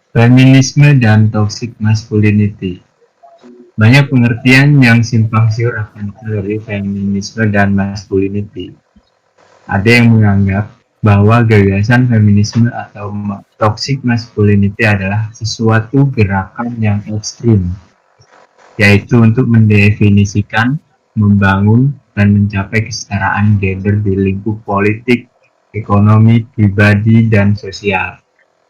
Feminisme dan toxic masculinity. Banyak pengertian yang simpang siur akan teori feminisme dan masculinity. Ada yang menganggap bahwa gagasan feminisme atau toxic masculinity adalah sesuatu gerakan yang ekstrim, yaitu untuk mendefinisikan, membangun, dan mencapai kesetaraan gender di lingkup politik, ekonomi, pribadi, dan sosial.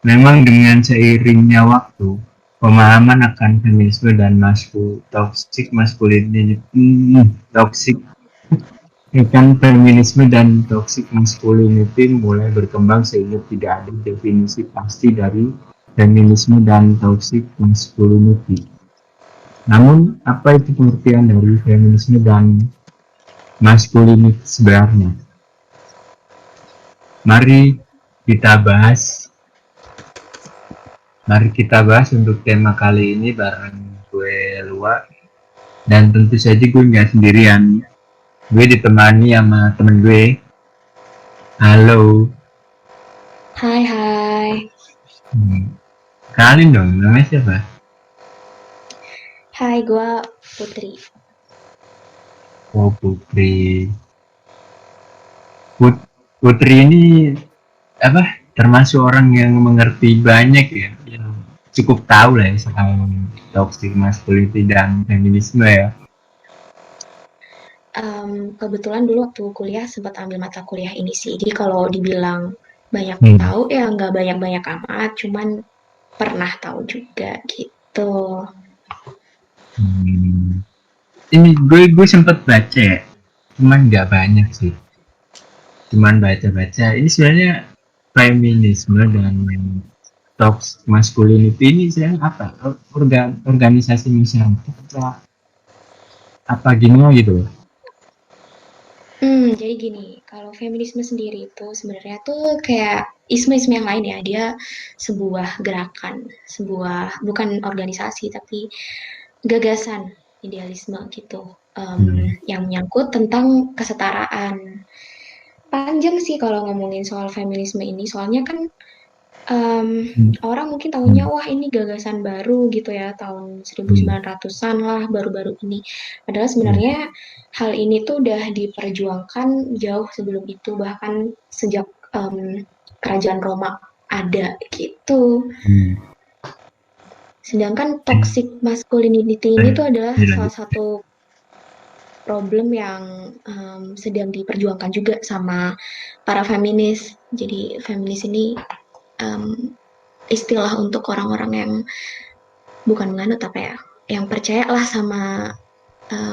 Memang dengan seiringnya waktu, pemahaman akan feminisme dan toxic masculinity, toxic feminisme dan toxic masculinity mulai berkembang sehingga tidak ada definisi pasti dari feminisme dan toxic masculinity. Namun, apa itu pengertian dari feminisme dan masculinity sebenarnya? Mari kita bahas Mari kita bahas untuk tema kali ini bareng gue Lua. Dan tentu saja gue nggak sendirian. Gue ditemani sama temen gue. Halo. Hai, hai. Kenalin dong, namanya siapa? Hai, gue Putri. Oh, Putri. Putri ini apa? Termasuk orang yang mengerti banyak ya. Yang cukup tahu lah ya soal toxic masculinity dan feminisme ya. Kebetulan dulu waktu kuliah sempat ambil mata kuliah ini sih. Jadi kalau dibilang banyak Hmm. tahu ya nggak banyak-banyak amat, cuman pernah tahu juga gitu. Hmm. Ini gue sempet baca ya, cuman nggak banyak sih. Cuman baca-baca. Ini sebenarnya feminisme dan toxic masculinity ini sebenarnya apa? Organisasi masyarakat apa gini gitu? Jadi gini, kalau feminisme sendiri itu sebenarnya tuh kayak isme-isme yang lain ya. Dia sebuah gerakan, bukan organisasi tapi gagasan idealisme gitu. Hmm. Yang menyangkut tentang kesetaraan. Panjang sih kalau ngomongin soal feminisme ini, soalnya kan Hmm. orang mungkin tahunya, Hmm. wah ini gagasan baru gitu ya, tahun Hmm. 1900-an lah, baru-baru ini. Padahal Hmm. sebenarnya hal ini tuh udah diperjuangkan jauh sebelum itu, bahkan sejak kerajaan Roma ada gitu. Hmm. Sedangkan Eh, toxic masculinity ini tuh adalah lanjut. salah satu problem yang sedang diperjuangkan juga sama para feminis. Jadi feminis ini um, istilah untuk orang-orang yang bukan menganut apa ya, yang percaya lah sama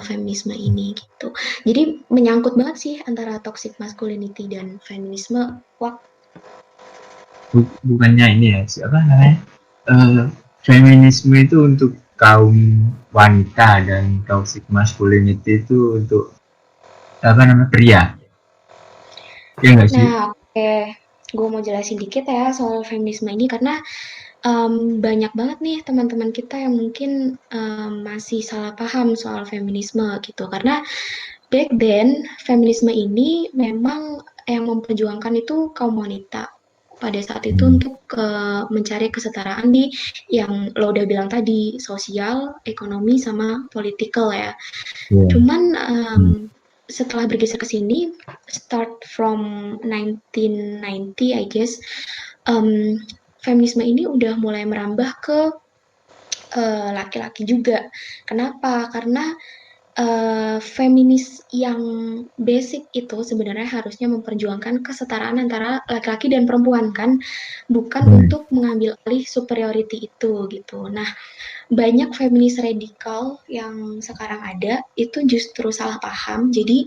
feminisme ini gitu. Jadi menyangkut banget sih antara toxic masculinity dan feminisme. Wah, Bukannya ini ya, siapa namanya? Eh, Feminisme itu untuk kaum wanita dan toxic masculinity itu untuk apa namanya pria, ya nggak sih? nah oke, okay. Gue mau jelasin dikit ya soal feminisme ini karena banyak banget nih teman-teman kita yang mungkin masih salah paham soal feminisme gitu. Karena back then feminisme ini memang yang memperjuangkan itu kaum wanita pada saat itu Hmm. untuk mencari kesetaraan di yang lo udah bilang tadi, sosial, ekonomi, sama political ya. Yeah. Cuman Hmm. setelah bergeser ke sini, start from 1990 I guess, um, feminisme ini udah mulai merambah ke laki-laki juga. Kenapa? Karena feminis yang basic itu sebenarnya harusnya memperjuangkan kesetaraan antara laki-laki dan perempuan kan, bukan Hmm. untuk mengambil alih superiority itu gitu. Nah, banyak feminis radikal yang sekarang ada itu justru salah paham. Jadi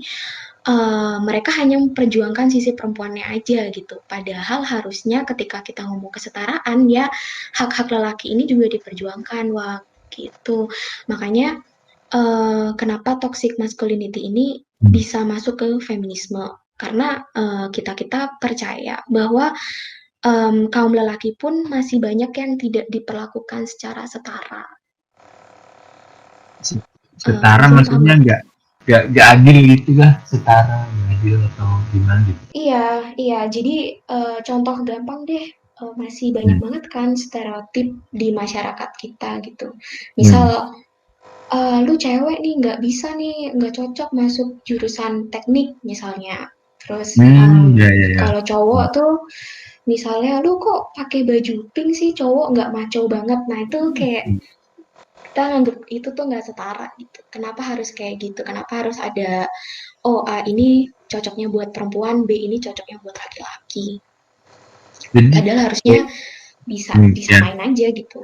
mereka hanya memperjuangkan sisi perempuannya aja gitu. Padahal harusnya ketika kita ngomong kesetaraan ya hak-hak lelaki ini juga diperjuangkan wah gitu. Makanya kenapa toxic masculinity ini Hmm. bisa masuk ke feminisme karena kita percaya bahwa kaum lelaki pun masih banyak yang tidak diperlakukan secara setara. Setara Masih paham maksudnya nggak? nggak adil gitu lah, setara nggak adil atau gimana gitu. Iya, iya. Jadi contoh gampang deh. masih banyak Hmm. banget kan stereotip di masyarakat kita gitu. Hmm. Misal, lu cewek nih nggak bisa nih, nggak cocok masuk jurusan teknik misalnya. Terus, Ya, ya, ya. kalau cowok Hmm. tuh misalnya, "Lu kok pakai baju pink sih, cowok nggak maco banget." Nah itu kayak kita nganggep itu tuh nggak setara gitu. Kenapa harus kayak gitu? Kenapa harus ada, oh A ini cocoknya buat perempuan, B ini cocoknya buat laki-laki. Jadi, Padahal harusnya bisa ya. disamain aja gitu.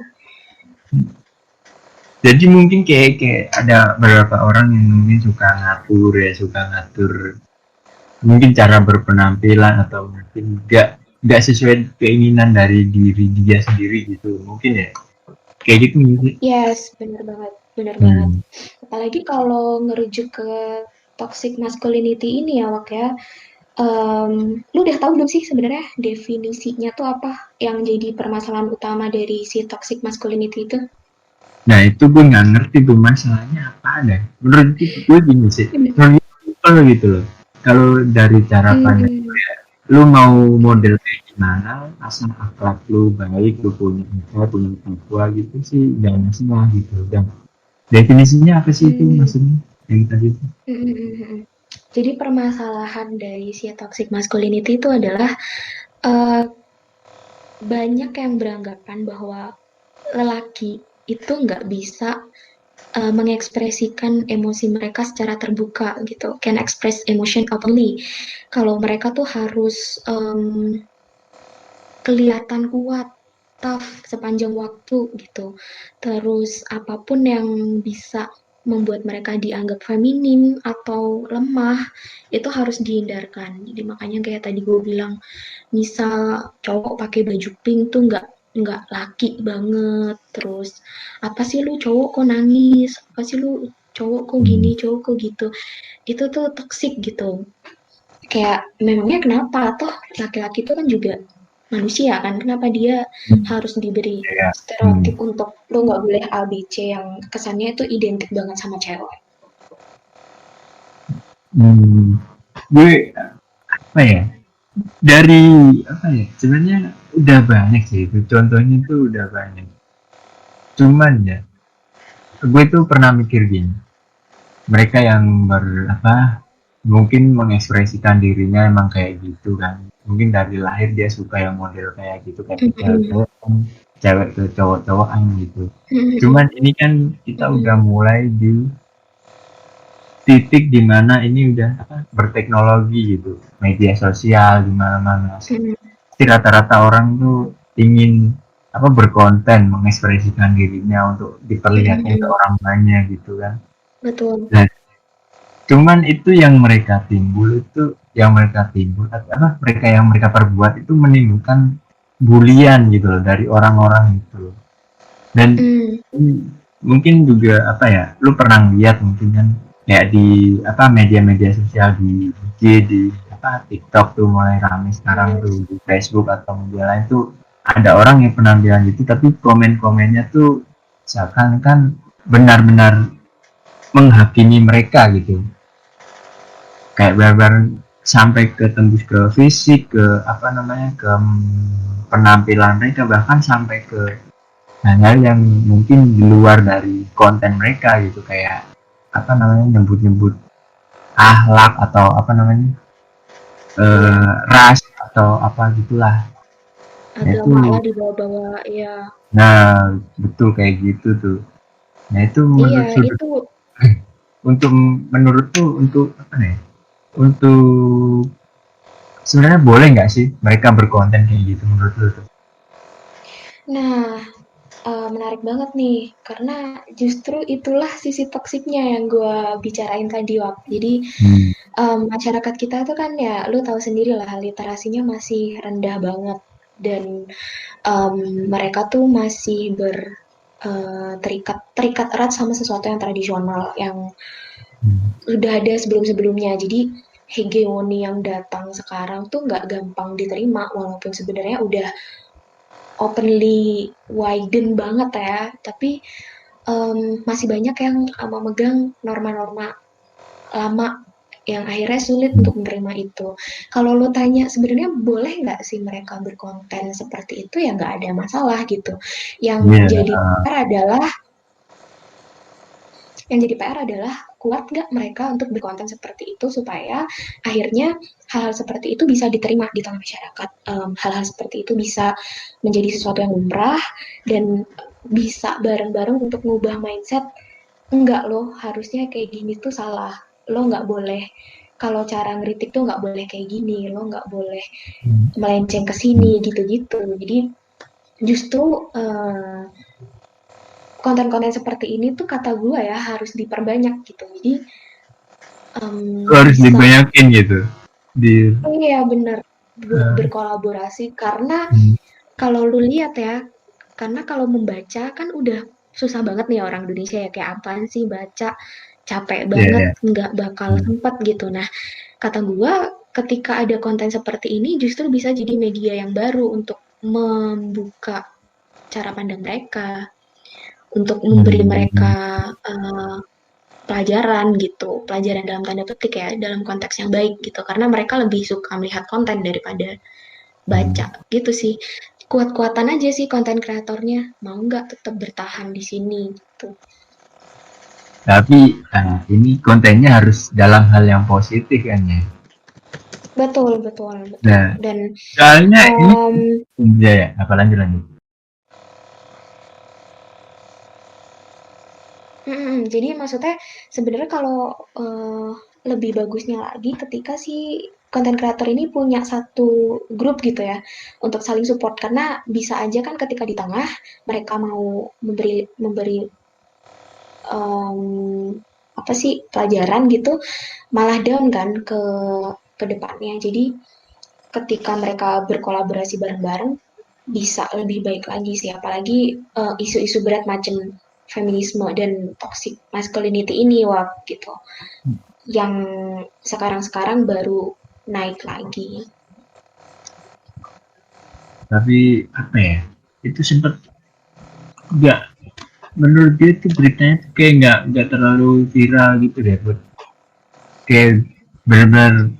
Jadi mungkin kayak ada beberapa orang yang mungkin suka ngatur ya, suka ngatur mungkin cara berpenampilan atau mungkin nggak sesuai keinginan dari diri dia sendiri gitu mungkin ya kayak gitu mungkin. Yes, bener banget, bener banget. Hmm. Apalagi kalau ngerujuk ke toxic masculinity ini ya, Wak ya. Lu udah tahu belum sih sebenarnya definisinya tuh apa yang jadi permasalahan utama dari si toxic masculinity itu? Nah itu gue nggak ngerti tuh masalahnya apa deh. Menurut gue gini sih, Hmm. menurut gue simpel gitu loh. Kalau dari cara pandang Hmm. lu mau model kayak gimana, asal akhlak lu baik, lu punya punya takwa gitu sih, jangan masalah gitu. Dan definisinya apa sih itu Hmm. maksudnya yang tadi itu? Hmm. Jadi permasalahan dari si toxic masculinity itu adalah eh, banyak yang beranggapan bahwa lelaki itu nggak bisa mengekspresikan emosi mereka secara terbuka gitu, can express emotion openly. Kalau mereka tuh harus kelihatan kuat, tough sepanjang waktu gitu. Terus apapun yang bisa membuat mereka dianggap feminim atau lemah itu harus dihindarkan. Jadi makanya kayak tadi gue bilang, misal cowok pakai baju pink tuh nggak laki banget. Terus apa sih lu cowok kok nangis, apa sih lu cowok kok gini, Hmm. cowok kok gitu, itu tuh toxic gitu. Kayak memangnya kenapa, toh laki-laki itu kan juga manusia kan, kenapa dia Hmm. harus diberi Ya. stereotip Hmm. untuk lu nggak boleh A B C yang kesannya itu identik banget sama cewek. Hmm. Gue apa ya? Dari apa ya? Sebenarnya udah banyak sih itu. Contohnya tuh udah banyak. Cuman ya, gue tuh pernah mikir gini. Mereka yang apa mungkin mengekspresikan dirinya emang kayak gitu kan mungkin dari lahir dia suka yang model kayak gitu kayak Mm-mm. cewek ke cowok-cowokan gitu Mm-mm. cuman ini kan kita udah Mm-mm. mulai di titik dimana ini udah apa berteknologi gitu media sosial di mana-mana Mm-mm. pasti rata-rata orang tuh ingin apa berkonten mengekspresikan dirinya untuk diperlihatkan ke Mm-mm. orang banyak gitu kan. Betul. Nah, cuman itu yang mereka timbul apa mereka yang mereka perbuat itu menimbulkan bulian gitu loh dari orang-orang itu dan Mm. mungkin juga apa ya lu pernah lihat mungkin kan kayak di apa media-media sosial di IG di apa TikTok tuh mulai ramai sekarang tuh Yes. di Facebook atau media lain tuh ada orang yang penampilan gitu tapi komen-komennya tuh seakan kan benar-benar menghakimi mereka gitu kayak benar-benar sampai ke tembus ke fisik ke apa namanya ke penampilan mereka bahkan sampai ke hal-hal yang mungkin di luar dari konten mereka gitu kayak apa namanya nyebut-nyebut ahlak atau apa namanya Iya. ras atau apa gitulah nah itu Agama lah dibawa-bawa ya. nah betul kayak gitu tuh nah itu Iya menurut sudut itu. untuk menurut tuh untuk apa nih untuk sebenarnya boleh nggak sih mereka berkonten kayak gitu menurut lu tuh. Nah, menarik banget nih, karena justru itulah sisi toksiknya yang gue bicarain tadi, Wak. Jadi, Hmm. masyarakat kita tuh kan ya, lu tahu sendiri lah, literasinya masih rendah banget. Dan em, mereka tuh masih terikat terikat erat sama sesuatu yang tradisional, yang Hmm. udah ada sebelum-sebelumnya. Jadi, hegemoni yang datang sekarang tuh nggak gampang diterima, walaupun sebenarnya udah openly widen banget ya, tapi masih banyak yang memegang norma-norma lama yang akhirnya sulit untuk menerima itu. Kalau lo tanya sebenarnya boleh nggak sih mereka berkonten seperti itu, ya nggak ada masalah gitu. Yang Iya, jadi PR adalah kuat nggak mereka untuk berkonten seperti itu supaya akhirnya hal-hal seperti itu bisa diterima di tengah masyarakat. Hal-hal seperti itu bisa menjadi sesuatu yang lumrah dan bisa bareng-bareng untuk mengubah mindset. Enggak loh, harusnya kayak gini tuh salah. Lo nggak boleh, kalau cara ngeritik tuh nggak boleh kayak gini. Lo nggak boleh melenceng ke sini gitu-gitu. Jadi justru konten-konten seperti ini tuh kata gue ya harus diperbanyak gitu. Jadi harus bisa, dibanyakin gitu di iya bener, buat uh, berkolaborasi. Karena kalau lu lihat ya, karena kalau membaca kan udah susah banget nih orang Indonesia ya, kayak apaan sih baca, capek ya banget, ya. nggak bakal sempat gitu. Nah, kata gua ketika ada konten seperti ini justru bisa jadi media yang baru untuk membuka cara pandang mereka, untuk memberi mereka pelajaran gitu, pelajaran dalam tanda petik ya, dalam konteks yang baik gitu, karena mereka lebih suka melihat konten daripada baca gitu sih. Kuat-kuatan aja sih konten kreatornya, mau nggak tetap bertahan di sini gitu. Tapi ini kontennya harus dalam hal yang positif kan ya. Betul, betul, betul. Nah, Dan soalnya ini um, ya ya, apa lanjut lanjut. jadi maksudnya sebenarnya kalau lebih bagusnya lagi ketika si konten kreator ini punya satu grup gitu ya untuk saling support, karena bisa aja kan ketika di tengah mereka mau memberi memberi apa sih pelajaran gitu, malah down kan ke depannya. Jadi ketika mereka berkolaborasi bareng-bareng bisa lebih baik lagi sih, apalagi isu-isu berat macam feminisme dan toxic masculinity ini wah gitu yang sekarang-sekarang baru naik lagi. Tapi apa ya? Itu sempat nggak, menurut dia tuh beritanya tuh kayak nggak terlalu viral gitu deh, buat kayak benar-benar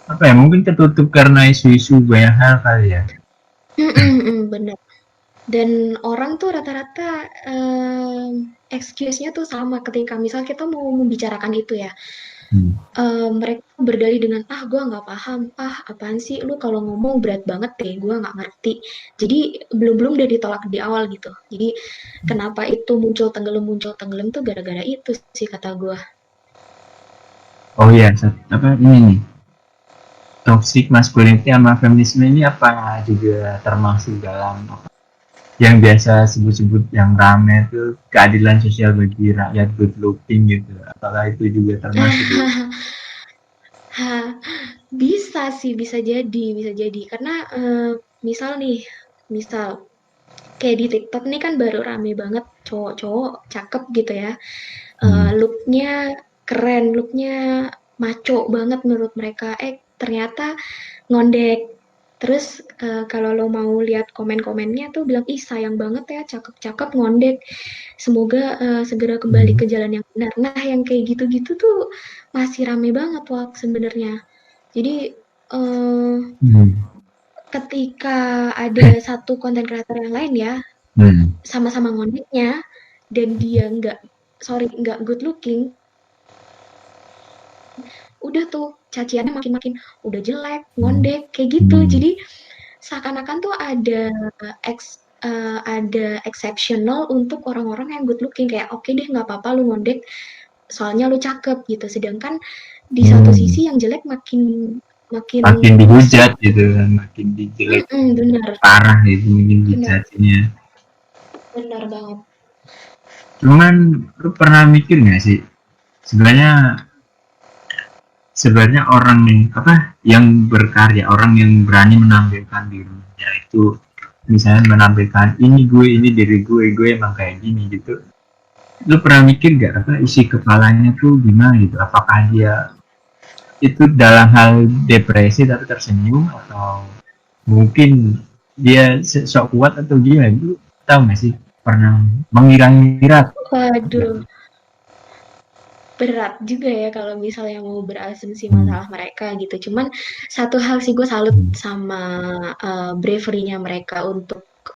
apa ya, mungkin tertutup karena isu-isu banyak hal kali ya. Bener. Dan orang tuh rata-rata excuse-nya tuh sama ketika misal kita mau membicarakan itu ya. Mereka berdalih dengan, "Ah, gue nggak paham. Ah, apaan sih lu kalau ngomong berat banget deh, gue nggak ngerti." Jadi belum-belum udah ditolak di awal gitu. Jadi kenapa itu muncul tenggelam tuh gara-gara itu sih kata gue. Oh iya, apa ini nih, toxic masculinity sama feminisme ini apa juga termasuk dalam yang biasa sebut-sebut yang rame itu keadilan sosial bagi rakyat good looking gitu, apakah itu juga termasuk gitu? Bisa sih, bisa jadi, bisa jadi. Karena misal nih, misal kayak di TikTok nih kan baru rame banget cowok-cowok cakep gitu ya. Looknya keren, looknya maco banget menurut mereka. Ternyata ngondek. Terus kalau lo mau lihat komen-komennya tuh bilang, ih sayang banget ya, cakep-cakep ngondek. Semoga segera kembali ke jalan yang benar. Nah, yang kayak gitu-gitu tuh masih rame banget Wak sebenarnya. Jadi ketika ada satu konten kreator yang lain ya, sama-sama ngondeknya, dan dia nggak good looking, udah tuh caciannya makin-makin udah jelek, ngondek, kayak gitu. Jadi seakan-akan tuh ada exceptional untuk orang-orang yang good looking, kayak oke deh nggak apa-apa lu ngondek soalnya lu cakep gitu. Sedangkan di satu sisi yang jelek makin makin Makin masif. dihujat gitu kan, makin dijelek Benar, parah gitu mungkin benar, dijadinya. benar banget. Cuman lu pernah mikir nggak sih, sebenarnya sebenarnya orang yang apa, yang berkarya, orang yang berani menampilkan dirinya itu, misalnya menampilkan ini diri gue emang kayak gini gitu, lu pernah mikir gak apa isi kepalanya tuh gimana gitu, apakah dia itu dalam hal depresi tapi tersenyum, atau mungkin dia sok kuat atau gimana, lu tahu gak sih, pernah mengira-ngira? Waduh, berat juga ya kalau misalnya mau berasumsi Hmm. masalah mereka gitu. Cuman satu hal sih gue salut Hmm. sama bravery-nya mereka untuk